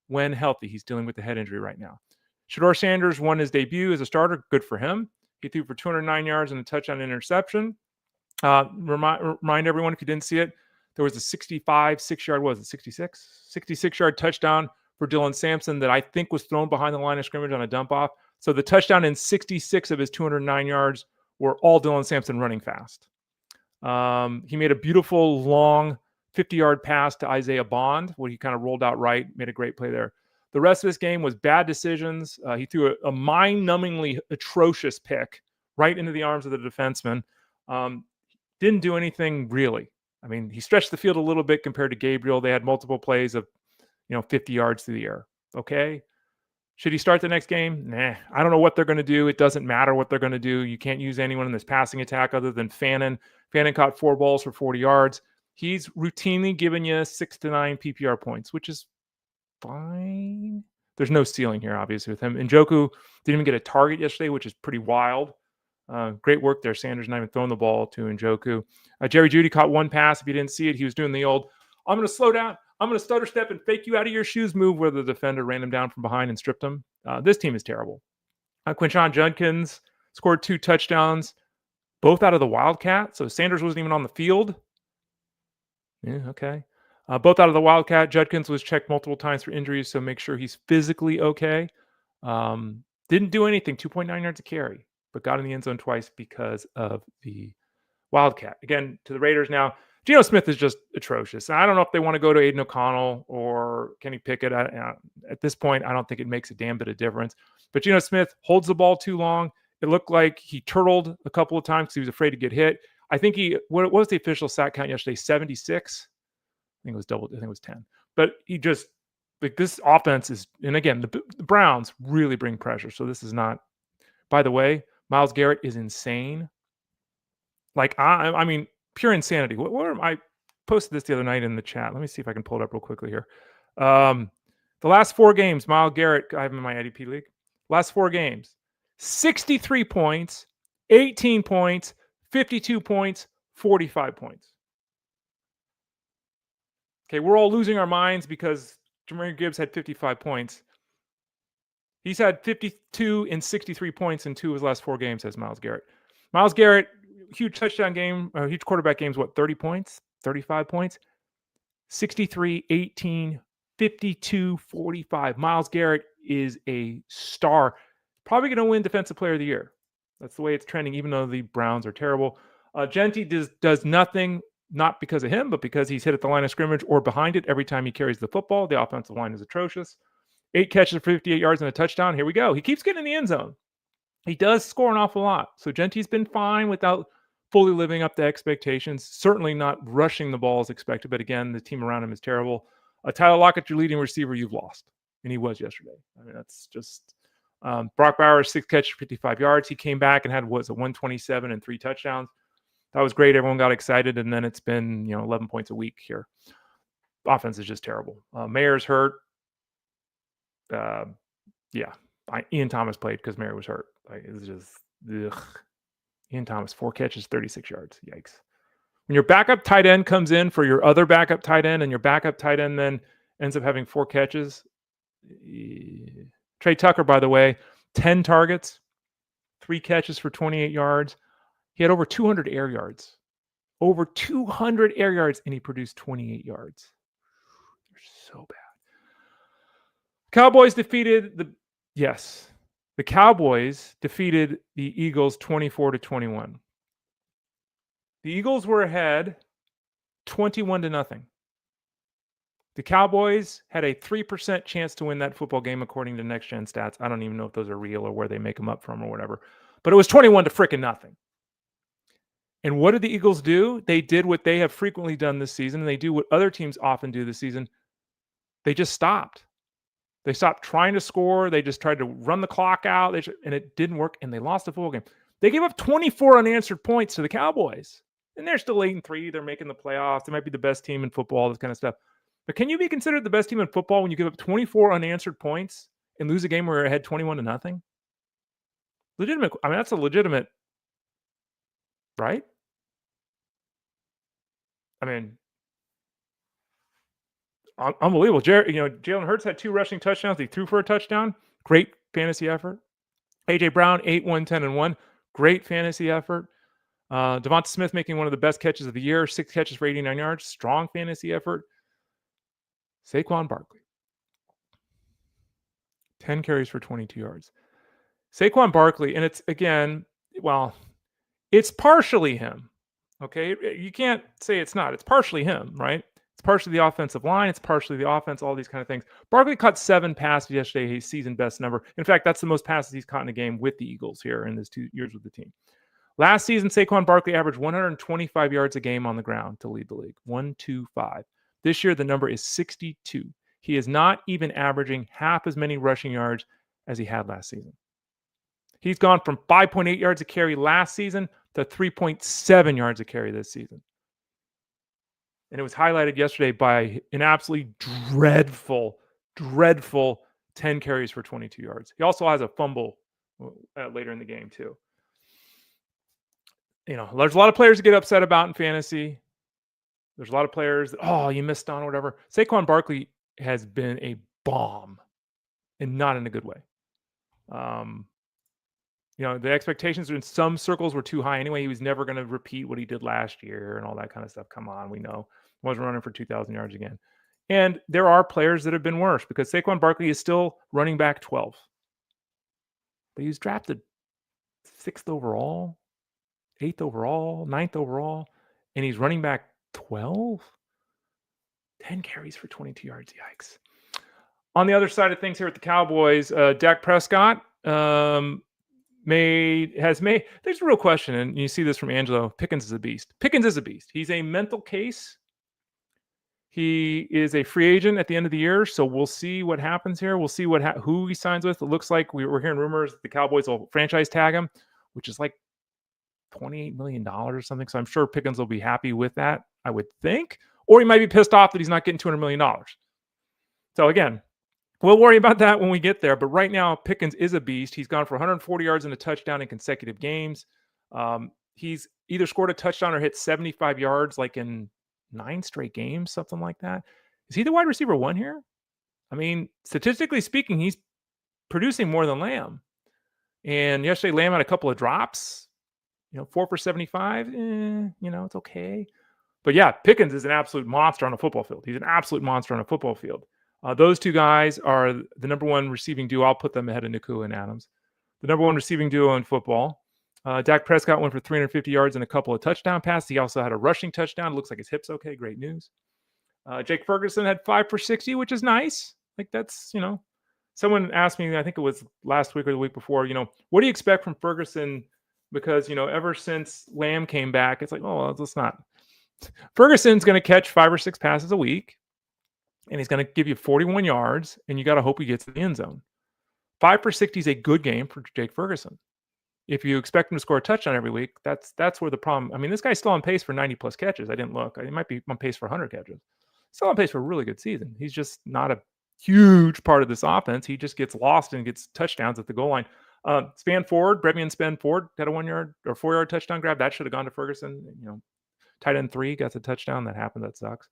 when healthy. He's dealing with the head injury right now. Shedeur Sanders won his debut as a starter. Good for him. He threw for 209 yards and a touchdown interception. Remind everyone, if you didn't see it, there was a 66-yard touchdown for Dylan Sampson that I think was thrown behind the line of scrimmage on a dump off. So the touchdown in 66 of his 209 yards were all Dylan Sampson running fast. He made a beautiful long 50-yard pass to Isaiah Bond, where he kind of rolled out right, made a great play there. The rest of this game was bad decisions. He threw a mind-numbingly atrocious pick right into the arms of the defenseman. Didn't do anything really. I mean, he stretched the field a little bit compared to Gabriel. They had multiple plays of, 50 yards through the air. Okay. Should he start the next game? Nah. I don't know what they're going to do. It doesn't matter what they're going to do. You can't use anyone in this passing attack other than Fannin. Fannin caught 4 balls for 40 yards. He's routinely giving you 6 to 9 PPR points, which is fine. There's no ceiling here, obviously, with him. Njoku didn't even get a target yesterday, which is pretty wild. Great work there. Sanders not even throwing the ball to Njoku. Jerry Jeudy caught 1 pass. If you didn't see it, he was doing the old, I'm going to slow down, I'm going to stutter step and fake you out of your shoes move, where the defender ran him down from behind and stripped him. This team is terrible. Quinshon Judkins scored 2 touchdowns, both out of the Wildcat. So Sanders wasn't even on the field. Yeah, okay. Both out of the Wildcat. Judkins was checked multiple times for injuries, so make sure he's physically okay. Didn't do anything, 2.9 yards a carry, but got in the end zone twice because of the Wildcat. Again, to the Raiders now. Geno Smith is just atrocious. I don't know if they want to go to Aiden O'Connell or Kenny Pickett. At this point, I don't think it makes a damn bit of difference. But Geno Smith holds the ball too long. It looked like he turtled a couple of times because he was afraid to get hit. I think what was the official sack count yesterday? 76? I think it was double. I think it was 10. But he just, like, this offense is, and again, the Browns really bring pressure. So this is not, by the way, Myles Garrett is insane. Like, I mean, pure insanity. I posted this the other night in the chat. Let me see if I can pull it up real quickly here. The last 4 games, Myles Garrett, I have him in my IDP league. Last 4 games, 63 points, 18 points, 52 points, 45 points. Okay, we're all losing our minds because Jahmyr Gibbs had 55 points. He's had 52 and 63 points in 2 of his last 4 games, says Myles Garrett. Myles Garrett, huge touchdown game, huge quarterback games, 30 points, 35 points, 63, 18, 52, 45. Myles Garrett is a star. Probably going to win Defensive Player of the Year. That's the way it's trending, even though the Browns are terrible. Genty does nothing, not because of him, but because he's hit at the line of scrimmage or behind it every time he carries the football. The offensive line is atrocious. 8 catches for 58 yards and a touchdown. Here we go. He keeps getting in the end zone. He does score an awful lot. So Genty's been fine without fully living up to expectations. Certainly not rushing the ball as expected. But again, the team around him is terrible. Tyler Lockett, your leading receiver, you've lost. And he was yesterday. I mean, that's just... Brock Bowers, 6 catches, 55 yards. He came back and had, 127 and 3 touchdowns. That was great. Everyone got excited. And then it's been, 11 points a week here. Offense is just terrible. Mayer's hurt. Ian Thomas played because Mayer was hurt. It's just, Ian Thomas, 4 catches, 36 yards. Yikes. When your backup tight end comes in for your other backup tight end and your backup tight end then ends up having 4 catches. Trey Tucker, by the way, 10 targets, 3 catches for 28 yards. He had over 200 air yards. Over 200 air yards, and he produced 28 yards. They're so bad. Cowboys defeated the Cowboys defeated the Eagles 24-21. The Eagles were ahead 21-0. The Cowboys had a 3% chance to win that football game according to Next Gen Stats. I don't even know if those are real or where they make them up from or whatever. But it was 21-0. And what did the Eagles do? They did what they have frequently done this season, and they do what other teams often do this season. They just stopped. They stopped trying to score. They just tried to run the clock out, and it didn't work, and they lost the football game. They gave up 24 unanswered points to the Cowboys, and they're still 8-3. They're making the playoffs. They might be the best team in football, this kind of stuff. But can you be considered the best team in football when you give up 24 unanswered points and lose a game where you're ahead 21-0? Legitimate. I mean, that's a legitimate, right? I mean, unbelievable. Jalen Hurts had 2 rushing touchdowns. He threw for a touchdown. Great fantasy effort. A.J. Brown, 8, 1, 10, and 1. Great fantasy effort. Devonta Smith making one of the best catches of the year. 6 catches for 89 yards. Strong fantasy effort. Saquon Barkley, 10 carries for 22 yards. Saquon Barkley, and it's, again, It's partially him. Okay. You can't say it's not. It's partially him, right? It's partially the offensive line. It's partially the offense, all these kind of things. Barkley caught 7 passes yesterday, his season best number. In fact, that's the most passes he's caught in a game with the Eagles here in his 2 years with the team. Last season, Saquon Barkley averaged 125 yards a game on the ground to lead the league. 125. This year, the number is 62. He is not even averaging half as many rushing yards as he had last season. He's gone from 5.8 yards a carry last season to 3.7 yards a carry this season. And it was highlighted yesterday by an absolutely dreadful 10 carries for 22 yards. He also has a fumble later in the game, too. There's a lot of players to get upset about in fantasy. There's a lot of players that, you missed on or whatever. Saquon Barkley has been a bomb, and not in a good way. The expectations in some circles were too high anyway. He was never going to repeat what he did last year and all that kind of stuff. Come on, we know. Wasn't running for 2,000 yards again. And there are players that have been worse because Saquon Barkley is still running back 12. But he was drafted 6th overall, 8th overall, 9th overall, and he's running back 12? 10 carries for 22 yards. Yikes. On the other side of things here with the Cowboys, Dak Prescott there's a real question, and you see this from Angelo. Pickens is a beast. Pickens is a beast. He's a mental case. He is a free agent at the end of the year, so we'll see what happens here. We'll see who he signs with. It looks like we're hearing rumors that the Cowboys will franchise tag him, which is like $28 million or something. So I'm sure Pickens will be happy with that, I would think. Or he might be pissed off that he's not getting $200 million. So again, we'll worry about that when we get there. But right now, Pickens is a beast. He's gone for 140 yards and a touchdown in consecutive games. He's either scored a touchdown or hit 75 yards like in 9 straight games, something like that. Is he the wide receiver 1 here? I mean, statistically speaking, he's producing more than Lamb. And yesterday, Lamb had a couple of drops. 4 for 75. It's okay. But yeah, Pickens is an absolute monster on a football field. He's an absolute monster on a football field. Those two guys are the number 1 receiving duo. I'll put them ahead of Nakua and Adams. The number 1 receiving duo in football. Dak Prescott went for 350 yards and a couple of touchdown passes. He also had a rushing touchdown. It looks like his hip's okay. Great news. Jake Ferguson had 5 for 60, which is nice. Like that's, someone asked me, I think it was last week or the week before, what do you expect from Ferguson? Because, ever since Lamb came back, it's like, let's not. Ferguson's going to catch 5 or 6 passes a week, and he's going to give you 41 yards, and you got to hope he gets to the end zone. 5 for 60 is a good game for Jake Ferguson. If you expect him to score a touchdown every week, that's where the problem. I mean, this guy's still on pace for 90 plus catches. I didn't look. He might be on pace for 100 catches. Still on pace for a really good season. He's just not a huge part of this offense. He just gets lost and gets touchdowns at the goal line. Bremian Span Ford had a 1 yard or 4 yard touchdown grab. That should have gone to Ferguson. Tight end 3 got the touchdown. That happened. That sucks.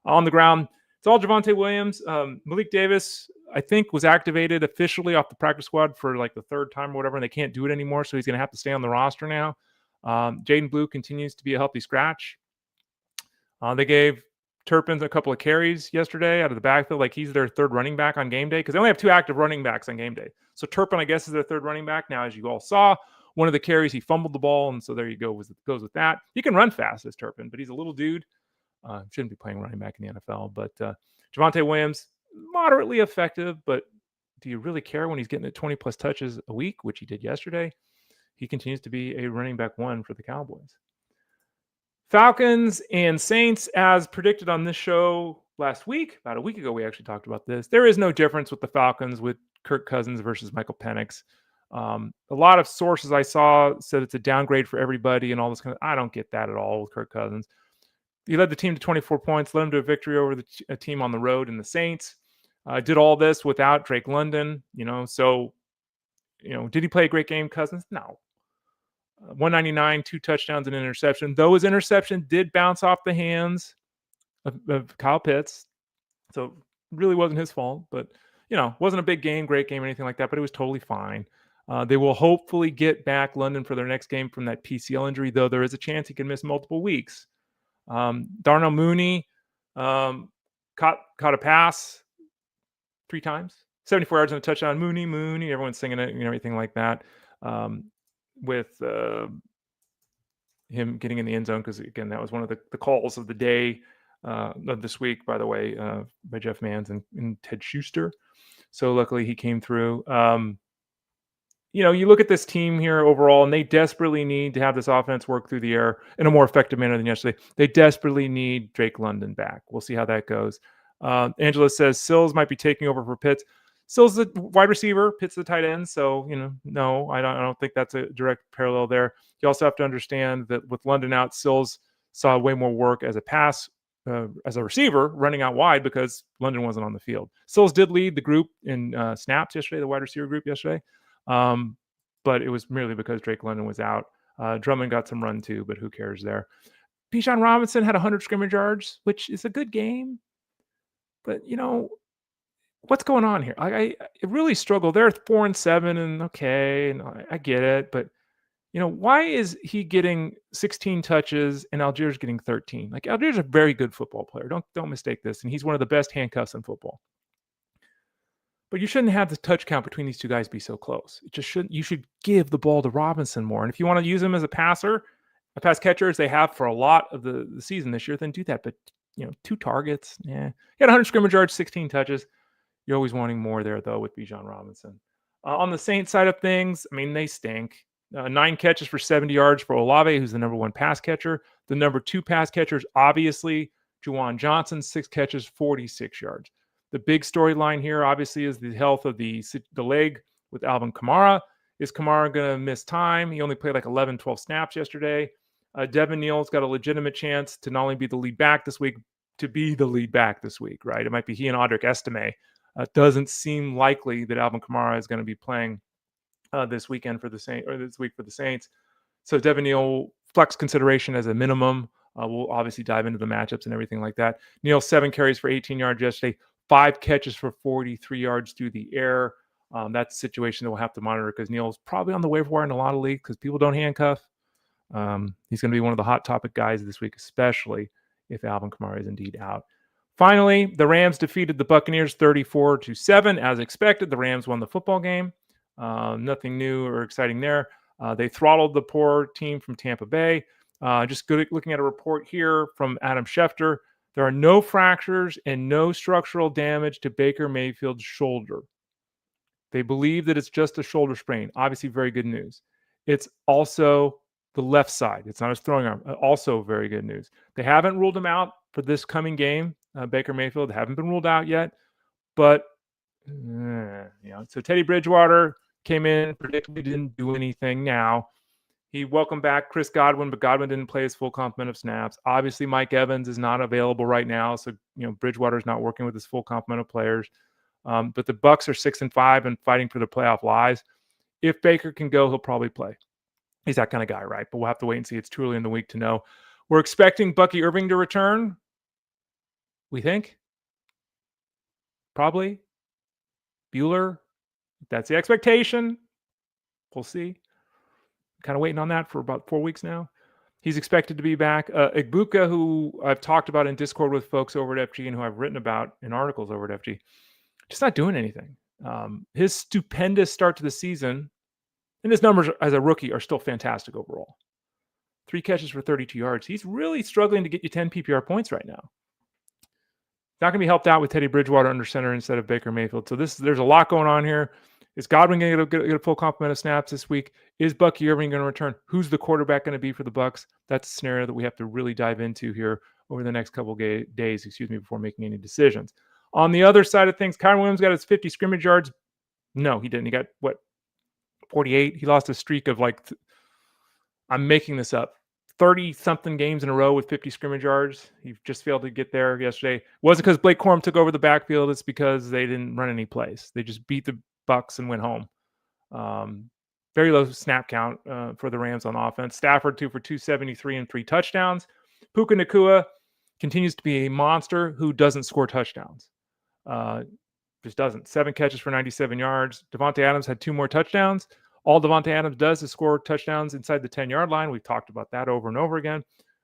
On the ground, it's all Javonte Williams. Malik Davis, I think, was activated officially off the practice squad for like the 3rd time or whatever, and they can't do it anymore, so he's going to have to stay on the roster now. Jaden Blue continues to be a healthy scratch. They gave Turpin a couple of carries yesterday out of the backfield, like he's their 3rd running back on game day, because they only have 2 active running backs on game day. So Turpin, I guess, is their 3rd running back. Now, as you all saw, one of the carries, he fumbled the ball, and so there you go, goes with that. He can run fast as Turpin, but he's a little dude. Shouldn't be playing running back in the NFL. But Javonte Williams, moderately effective, but do you really care when he's getting at 20-plus touches a week, which he did yesterday? He continues to be a running back 1 for the Cowboys. Falcons and Saints, as predicted on this show last week, about a week ago, we actually talked about this. There is no difference with the Falcons with Kirk Cousins versus Michael Penix. A lot of sources I saw said it's a downgrade for everybody and all this kind of. I don't get that at all with Kirk Cousins. He led the team to 24 points, led him to a victory over a team on the road in the Saints. Did all this without Drake London, So, did he play a great game, Cousins? No. 199, 2 touchdowns and an interception. Though his interception did bounce off the hands of Kyle Pitts. So really wasn't his fault, but, wasn't a big game, great game, or anything like that, but it was totally fine. They will hopefully get back London for their next game from that PCL injury, though there is a chance he can miss multiple weeks. Darnell Mooney caught a pass 3 times, 74 yards and a touchdown. Mooney, everyone's singing it and everything like that. With him getting in the end zone, because again, that was one of the calls of the day of this week, by the way, by Jeff Manns and Ted Schuster. So luckily he came through. You look at this team here overall, and they desperately need to have this offense work through the air in a more effective manner than yesterday. They desperately need Drake London back. We'll see how that goes. Angela says Sills might be taking over for Pitts. Sills the wide receiver, Pitts the tight end. So, no, I don't think that's a direct parallel there. You also have to understand that with London out, Sills saw way more work as a receiver running out wide because London wasn't on the field. Sills did lead the group in snaps yesterday, the wide receiver group yesterday. But it was merely because Drake London was out. Drummond got some run too, but who cares there? Bijan Robinson had 100 scrimmage yards, which is a good game. But, what's going on here? I really struggle. They're 4-7 and okay, and I get it. But, why is he getting 16 touches and Algiers getting 13? Like, Algiers is a very good football player. Don't mistake this. And he's one of the best handcuffs in football. But you shouldn't have the touch count between these two guys be so close. It just shouldn't. You should give the ball to Robinson more. And if you want to use him as a pass catcher, as they have for a lot of the season this year, then do that. But 2 targets, he had 100 scrimmage yards, 16 touches. You're always wanting more there, though, with Bijan Robinson. On the Saints side of things, I mean, they stink. 9 catches for 70 yards for Olave, who's the number 1 pass catcher. The number 2 pass catchers, obviously, Juwan Johnson, 6 catches, 46 yards. The big storyline here, obviously, is the health of the leg with Alvin Kamara. Is Kamara going to miss time? He only played like 11, 12 snaps yesterday. Devin Neal's got a legitimate chance to not only be the lead back this week, to be the lead back this week, right? It might be he and Audric Estime. Doesn't seem likely that Alvin Kamara is going to be playing this weekend for the Saints, or this week for the Saints. So Devin Neal, flex consideration as a minimum. We'll obviously dive into the matchups and everything like that. Neal, 7 carries for 18 yards yesterday. 5 catches for 43 yards through the air. That's a situation that we'll have to monitor because Neal's probably on the waiver wire in a lot of leagues because people don't handcuff. He's going to be one of the hot topic guys this week, especially if Alvin Kamara is indeed out. Finally, the Rams defeated the Buccaneers 34-7. As expected, the Rams won the football game. Nothing new or exciting there. They throttled the poor team from Tampa Bay. Just looking at a report here from Adam Schefter. There are no fractures and no structural damage to Baker Mayfield's shoulder. They believe that it's just a shoulder sprain. Obviously, very good news. It's also the left side. It's not his throwing arm. Also very good news. They haven't ruled him out for this coming game. Baker Mayfield haven't been ruled out yet. But, so Teddy Bridgewater came in, predictably didn't do anything now. He welcomed back Chris Godwin, but Godwin didn't play his full complement of snaps. Obviously, Mike Evans is not available right now, so Bridgewater's not working with his full complement of players. But the Bucs are 6-5 and fighting for the playoff lives. If Baker can go, he'll probably play. He's that kind of guy, right? But we'll have to wait and see. It's too early in the week to know. We're expecting Bucky Irving to return. We think. Probably. Bueller. That's the expectation. We'll see. Kind of waiting on that for about 4 weeks now. He's expected to be back. Igbuka, who I've talked about in Discord with folks over at FG and who I've written about in articles over at FG, just not doing anything. His stupendous start to the season, and his numbers as a rookie are still fantastic overall. 3 catches for 32 yards. He's really struggling to get you 10 PPR points right now. Not going to be helped out with Teddy Bridgewater under center instead of Baker Mayfield. So there's a lot going on here. Is Godwin going to get a full complement of snaps this week? Is Bucky Irving going to return? Who's the quarterback going to be for the Bucs? That's a scenario that we have to really dive into here over the next couple of days, before making any decisions. On the other side of things, Kyren Williams got his 50 scrimmage yards. No, he didn't. He got, 48? He lost a streak of I'm making this up, 30-something games in a row with 50 scrimmage yards. He just failed to get there yesterday. It wasn't because Blake Corum took over the backfield. It's because they didn't run any plays. They just beat the Bucs and went home. Very low snap count for the Rams on offense. Stafford 2 for 273 and 3 touchdowns. Puka Nacua continues to be a monster who doesn't score touchdowns. Just doesn't. 7 catches for 97 yards. Devontae Adams had 2 more touchdowns. All Devontae Adams does is score touchdowns inside the 10-yard line. We've talked about that over and over again.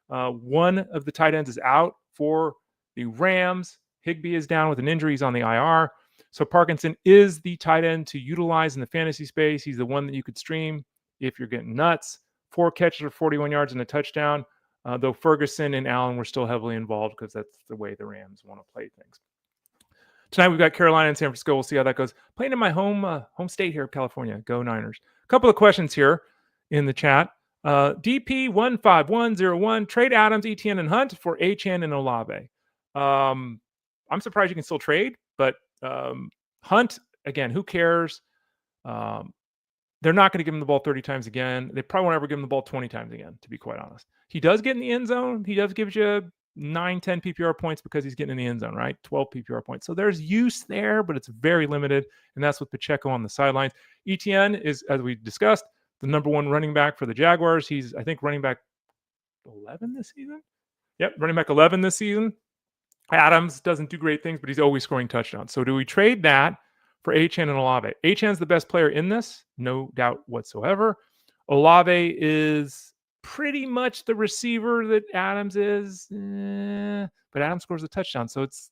One of the tight ends is out for the Rams. Higbee is down with an injury. He's on the IR. So Parkinson is the tight end to utilize in the fantasy space. He's the one that you could stream if you're getting nuts. 4 catches for 41 yards and a touchdown, though Ferguson and Allen were still heavily involved because that's the way the Rams want to play things. Tonight we've got Carolina and San Francisco. We'll see how that goes. Playing in my home state here of California. Go Niners. A couple of questions here in the chat. DP15101, trade Adams, Etienne, and Hunt for Achane and Olave. I'm surprised you can still trade, but Hunt, again, who cares? They're not going to give him the ball 30 times again. They probably won't ever give him the ball 20 times again, to be quite honest. He does get in the end zone. He does give you 9, 10 PPR points because he's getting in the end zone, right? 12 PPR points. So there's use there, but it's very limited, and that's with Pacheco on the sidelines. Etienne is, as we discussed, the number 1 running back for the Jaguars. He's, I think, running back 11 this season. Yep, running back 11 this season. Adams doesn't do great things, but he's always scoring touchdowns. So do we trade that for Achane and Olave? Achane's the best player in this, no doubt whatsoever. Olave is pretty much the receiver that Adams is, but Adams scores a touchdown, so it's,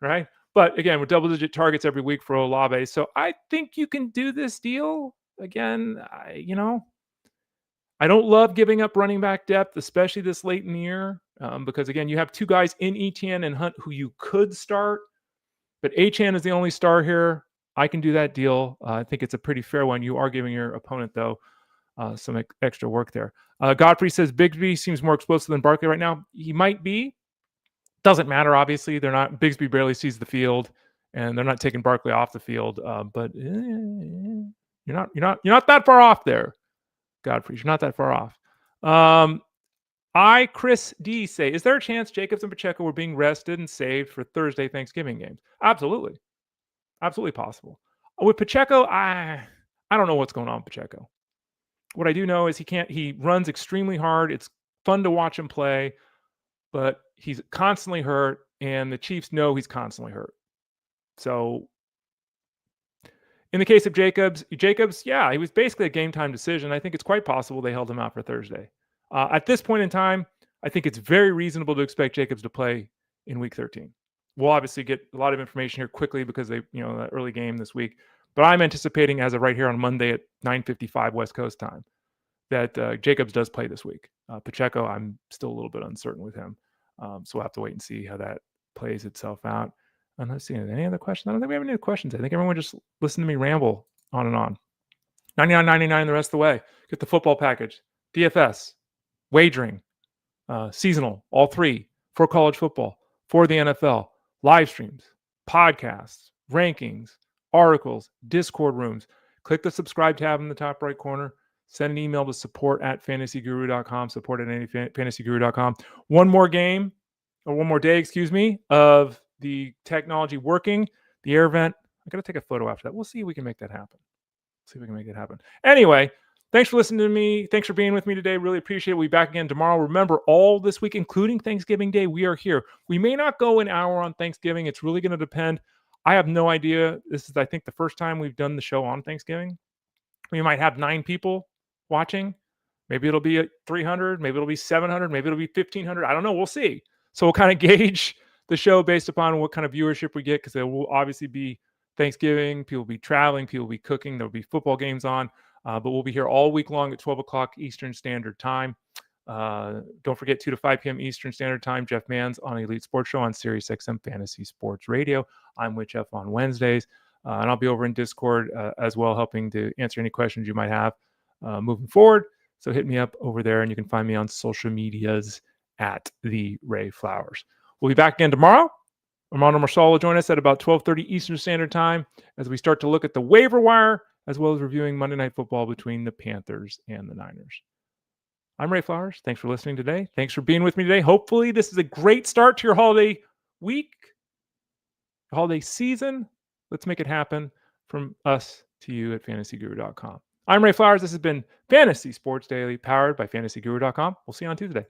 right? But again, with double-digit targets every week for Olave, so I think you can do this deal. Again, I don't love giving up running back depth, especially this late in the year, because, again, you have 2 guys in Etienne and Hunt who you could start, but Achane is the only star here. I can do that deal. I think it's a pretty fair one. You are giving your opponent, though, some extra work there. Godfrey says Bigsby seems more explosive than Barkley right now. He might be. Doesn't matter, obviously. They're not. Bigsby barely sees the field, and they're not taking Barkley off the field. But you're not that far off there, Godfrey. You're not that far off. Chris D say, is there a chance Jacobs and Pacheco were being rested and saved for Thursday Thanksgiving games? Absolutely. Absolutely possible. With Pacheco, I don't know what's going on with Pacheco. What I do know is he runs extremely hard. It's fun to watch him play, but he's constantly hurt, and the Chiefs know he's constantly hurt. So in the case of Jacobs, yeah, he was basically a game time decision. I think it's quite possible they held him out for Thursday. At this point in time, I think it's very reasonable to expect Jacobs to play in Week 13. We'll obviously get a lot of information here quickly because that early game this week. But I'm anticipating, as of right here on Monday at 9:55 West Coast time, that Jacobs does play this week. Pacheco, I'm still a little bit uncertain with him. So we'll have to wait and see how that plays itself out. And let's see, any other questions? I don't think we have any other questions. I think everyone just listened to me ramble on and on. $99.99 the rest of the way. Get the football package, DFS, wagering, seasonal, all 3 for college football, for the NFL, live streams, podcasts, rankings, articles, Discord rooms. Click the subscribe tab in the top right corner. Send an email to support@fantasyguru.com, support@fantasyguru.com. One more day, of the technology working, the air vent. I got to take a photo after that. We'll see if we can make that happen. Anyway, thanks for listening to me. Thanks for being with me today. Really appreciate it. We'll be back again tomorrow. Remember, all this week, including Thanksgiving Day, we are here. We may not go an hour on Thanksgiving. It's really going to depend. I have no idea. This is, I think, the first time we've done the show on Thanksgiving. We might have 9 people watching. Maybe it'll be at 300. Maybe it'll be 700. Maybe it'll be 1,500. I don't know. We'll see. So we'll kind of gauge the show based upon what kind of viewership we get, because there will obviously be Thanksgiving. People will be traveling. People will be cooking. There will be football games on. But we'll be here all week long at 12 o'clock Eastern Standard Time. Don't forget 2 to 5 p.m. Eastern Standard Time. Jeff Mann's on Elite Sports Show on Sirius XM Fantasy Sports Radio. I'm with Jeff on Wednesdays. And I'll be over in Discord as well, helping to answer any questions you might have moving forward. So hit me up over there, and you can find me on social medias at The Ray Flowers. We'll be back again tomorrow. Armando Marsal will join us at about 12:30 Eastern Standard Time as we start to look at the waiver wire, as well as reviewing Monday Night Football between the Panthers and the Niners. I'm Ray Flowers. Thanks for listening today. Thanks for being with me today. Hopefully this is a great start to your holiday week, holiday season. Let's make it happen from us to you at fantasyguru.com. I'm Ray Flowers. This has been Fantasy Sports Daily, powered by fantasyguru.com. We'll see you on Tuesday.